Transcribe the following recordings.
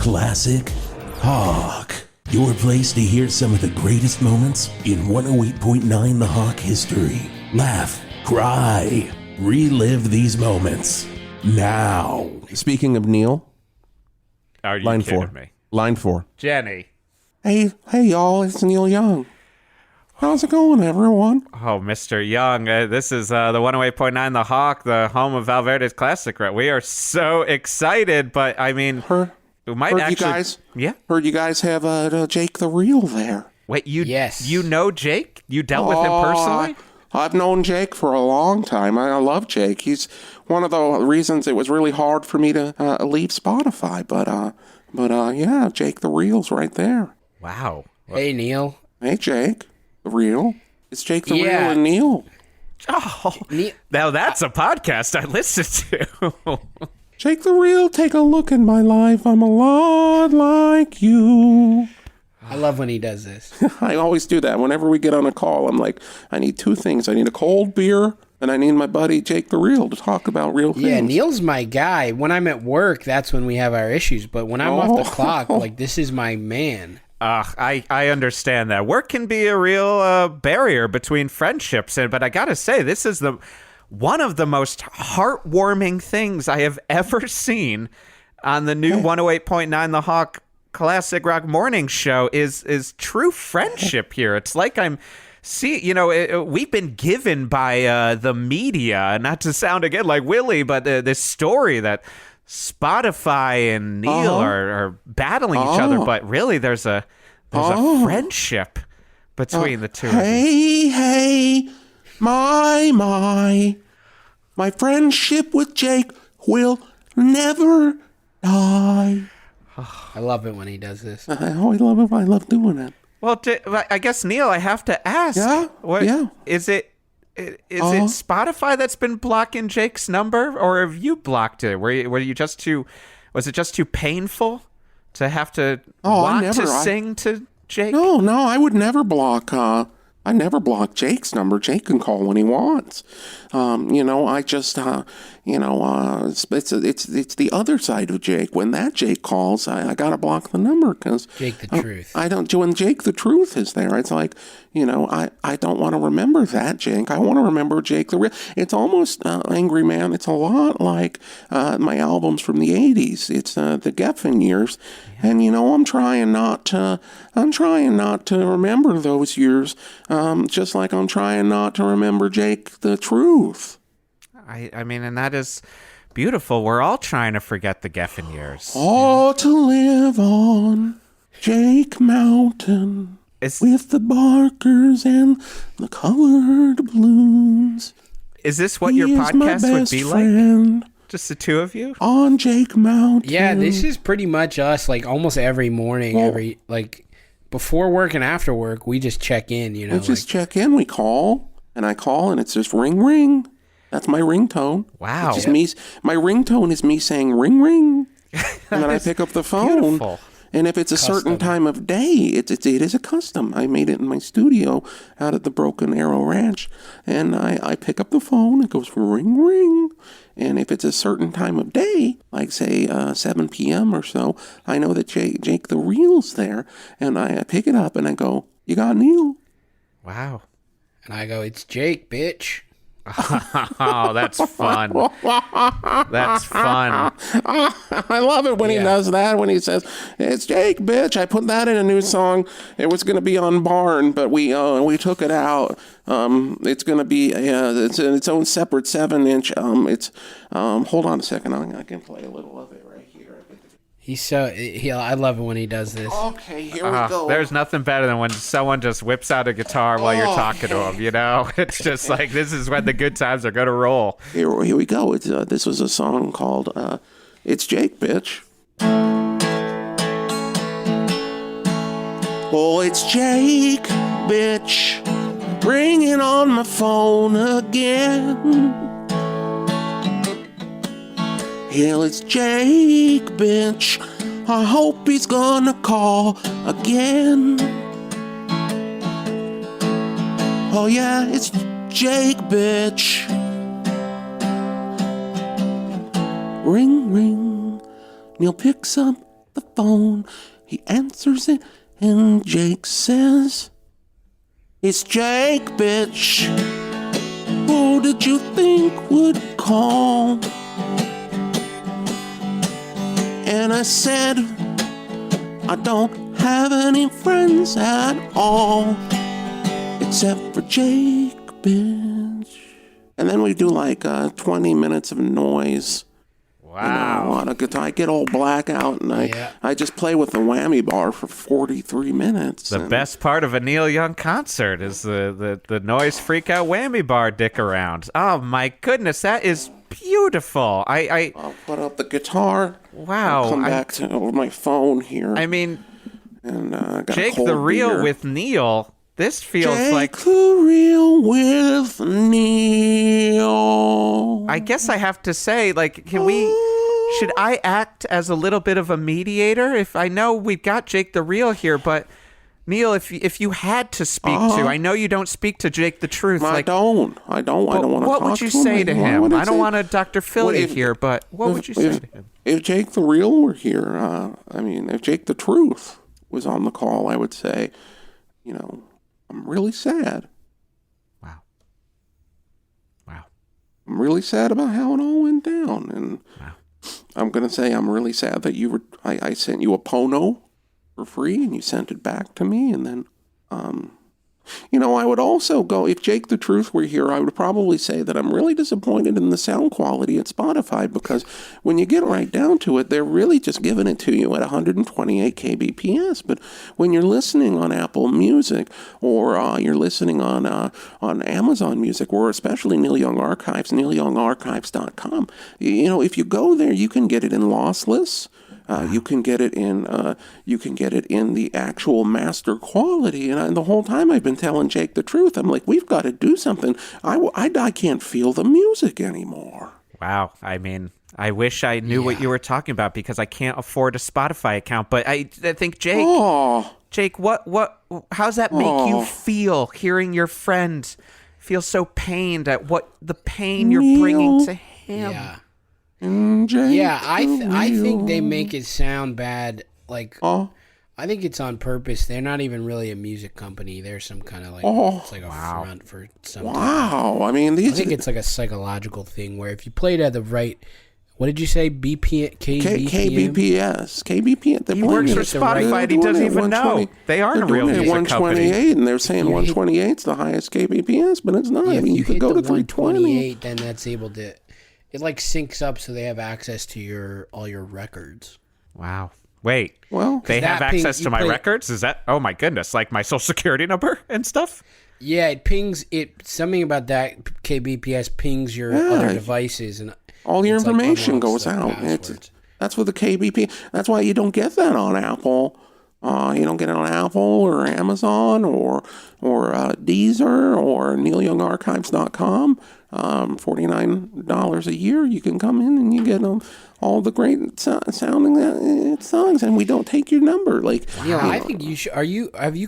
Classic Hawk. Your place to hear some of the greatest moments in 108.9 The Hawk history. Laugh, cry, relive these moments now. Speaking of Neil, Are you line kidding 4. me? Line 4. Jenny. Hey, y'all, it's Neil Young. How's it going, everyone? Oh, Mr. Young, this is the 108.9 The Hawk, the home of Valverde's Classic Rock. We are so excited, but I mean, we might Heard actually... you guys, yeah? Heard you guys have Jake the Real there. Wait, Yes. You know Jake? You dealt with him personally? I've known Jake for a long time. I love Jake. He's one of the reasons it was really hard for me to leave Spotify. But yeah, Jake the Real's right there. Wow. Hey, Neil. Hey, Jake the Real. It's Jake the Real Yeah. and Neil. Oh, now that's a podcast I listen to. Jake the Real, take a look at my life. I'm a lot like you. I love when he does this. I always do that. Whenever we get on a call, I'm like, I need two things. I need a cold beer, and I need my buddy Jake the Real to talk about real things. Yeah, Neil's my guy. When I'm at work, that's when we have our issues. But when I'm off the clock, like, this is my man. I understand that. Work can be a real barrier between friendships, but I gotta say, this is one of the most heartwarming things I have ever seen on the new 108.9 The Hawk Classic Rock Morning Show is true friendship here. It's like we've been given by the media, not to sound again like Willie, but this story that Spotify and Neil are battling each other, but really there's a friendship between the two. Hey, my friendship with Jake will never die. I love it when he does this. I always love it. I love doing it. Well, I guess, Neil, I have to ask. Yeah? Is it Spotify that's been blocking Jake's number, or have you blocked it? Was it just too painful to have to sing to Jake? No, I would never block. I never block Jake's number. Jake can call when he wants. I just, it's the other side of Jake. When that Jake calls, I gotta block the number because Jake the Truth. I don't. When Jake the Truth is there, it's like, I don't want to remember that Jake. I want to remember Jake the Real. It's almost Angry Man. It's a lot like my albums from the '80s. It's the Geffen years, and I'm trying not to remember those years. Just like I'm trying not to remember Jake the Truth. I mean, and that is beautiful. We're all trying to forget the Geffen years. All to live on Jake Mountain with the barkers and the colored balloons. Is this what your podcast would be like? Just the two of you? On Jake Mountain. Yeah, this is pretty much us, like, almost every morning, before work and after work, we just check in, We just check in. We call, and I call, and it's just ring, ring. That's my ringtone. Wow. It's just me. My ringtone is me saying ring, ring. And then I pick up the phone. Beautiful. And if it's a certain time of day, it is a custom. I made it in my studio out at the Broken Arrow Ranch. And I pick up the phone. It goes ring, ring. And if it's a certain time of day, like say 7 p.m. or so, I know that Jake the Real's there. And I pick it up and I go, "You got Neil?" Wow. And I go, "It's Jake, bitch." Oh, that's fun. That's fun. I love it when he does that, when he says, "It's Jake, bitch." I put that in a new song. It was going to be on Barn, but we took it out. It's going to be it's its own separate 7-inch. Hold on a second. I can play a little of it right here. I love it when he does this. Okay, here we go. There's nothing better than when someone just whips out a guitar while you're talking to him, It's just like, this is when the good times are going to roll. Here we go. This was a song called "It's Jake, Bitch." Oh, it's Jake, bitch, ringing on my phone again. Hell, it's Jake, bitch. I hope he's gonna call again. Oh yeah, it's Jake, bitch. Ring, ring. Neil picks up the phone. He answers it, and Jake says, "It's Jake, bitch. Who did you think would call?" And I said, "I don't have any friends at all, except for Jake, bitch." And then we do like 20 minutes of noise. Wow. On a guitar. I get all blackout, and I just play with the whammy bar for 43 minutes. The best part of a Neil Young concert is the noise freak out whammy bar dick around. Oh my goodness, that is beautiful. I'll put up the guitar. Wow. I'll come back to my phone here. I mean, and got Jake a cold the Real beer. with Neil. This feels Jake like the Real with Neil. I guess I have to say, like, should I act as a little bit of a mediator? If I know we've got Jake the Real here, but Neil, if you had to speak to, I know you don't speak to Jake the Truth. I don't want to talk to him. What would you say to him? I don't want to Dr. Phil you here, but what would you say to him? If Jake the Real were here, if Jake the Truth was on the call, I would say, I'm really sad. Wow. I'm really sad about how it all went down. And I'm going to say I'm really sad that I sent you a Pono for free and you sent it back to me. And then, I would also go, if Jake the Truth were here, I would probably say that I'm really disappointed in the sound quality at Spotify, because when you get right down to it, they're really just giving it to you at 128 kbps. But when you're listening on Apple Music, or you're listening on Amazon Music, or especially Neil Young Archives, neilyoungarchives.com, if you go there, you can get it in lossless. You can get it in the actual master quality. And the whole time I've been telling Jake the Truth, I'm like, we've got to do something. I can't feel the music anymore. Wow. I mean, I wish I knew what you were talking about, because I can't afford a Spotify account. But I think Jake, how's that make you feel, hearing your friend feel so pained at the pain you're bringing to him? Yeah. I think they make it sound bad. Like, I think it's on purpose. They're not even really a music company. They're some kind of it's like a front for something. Wow. I think it's like a psychological thing where if you played at the right, what did you say? KBPS. He works for Spotify and he doesn't even know. They aren't a real music 128, company. and they're saying 128 is the highest KBPS, but it's not. Yeah, you could go to 320. Then that's able to... It syncs up so they have access to all your records. Wow. Wait. Well, they have access to my records? Is that, oh my goodness, like my social security number and stuff? Yeah, it pings something about that KBPS pings your other devices, and all your information goes out. That's what the KBP. That's why you don't get that on Apple. You don't get it on Apple or Amazon or Deezer or neilyoungarchives.com. $49 a year. You can come in and you get all the great sounding songs, and we don't take your number. I think you should. Have you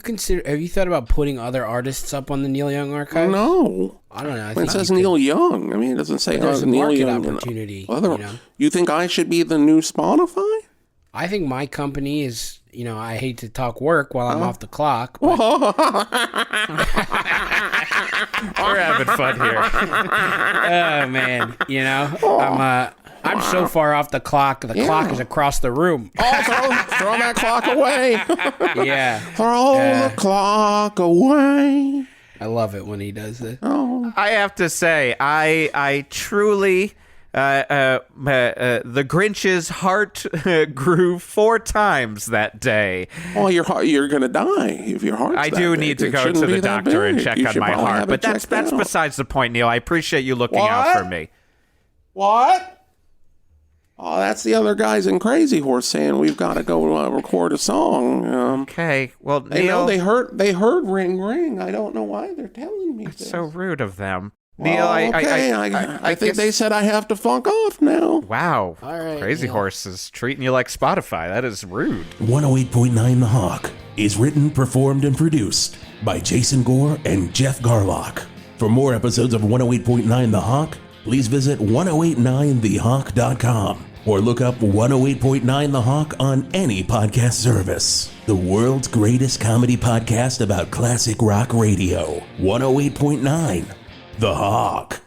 thought about putting other artists up on the Neil Young Archive? No. I don't know. It says Neil Young. It doesn't say there's a Neil market Young. Opportunity. You think I should be the new Spotify? I think my company is. I hate to talk work while I'm off the clock. But... We're having fun here. Oh man, I'm so far off the clock. The clock is across the room. Throw that clock away. Yeah. Throw the clock away. I love it when he does this. I have to say, I truly... the Grinch's heart grew 4 times that day. Well, you're gonna die if your heart's I do need to go to the doctor and check on my heart, but that's besides the point, Neil. I appreciate you looking out for me. What? Oh, that's the other guys in Crazy Horse saying we've got to go record a song. Okay, well, Neil, they heard ring ring. I don't know why they're telling me this. So rude of them. Neil, I think they said I have to fuck off now. Wow. All right, Crazy Neil. Horse is treating you like Spotify. That is rude. 108.9 The Hawk is written, performed, and produced by Jason Gore and Geoff Garlock. For more episodes of 108.9 The Hawk, please visit 1089thehawk.com. or look up 108.9 The Hawk on any podcast service. The world's greatest comedy podcast about classic rock radio. 108.9 The Hawk.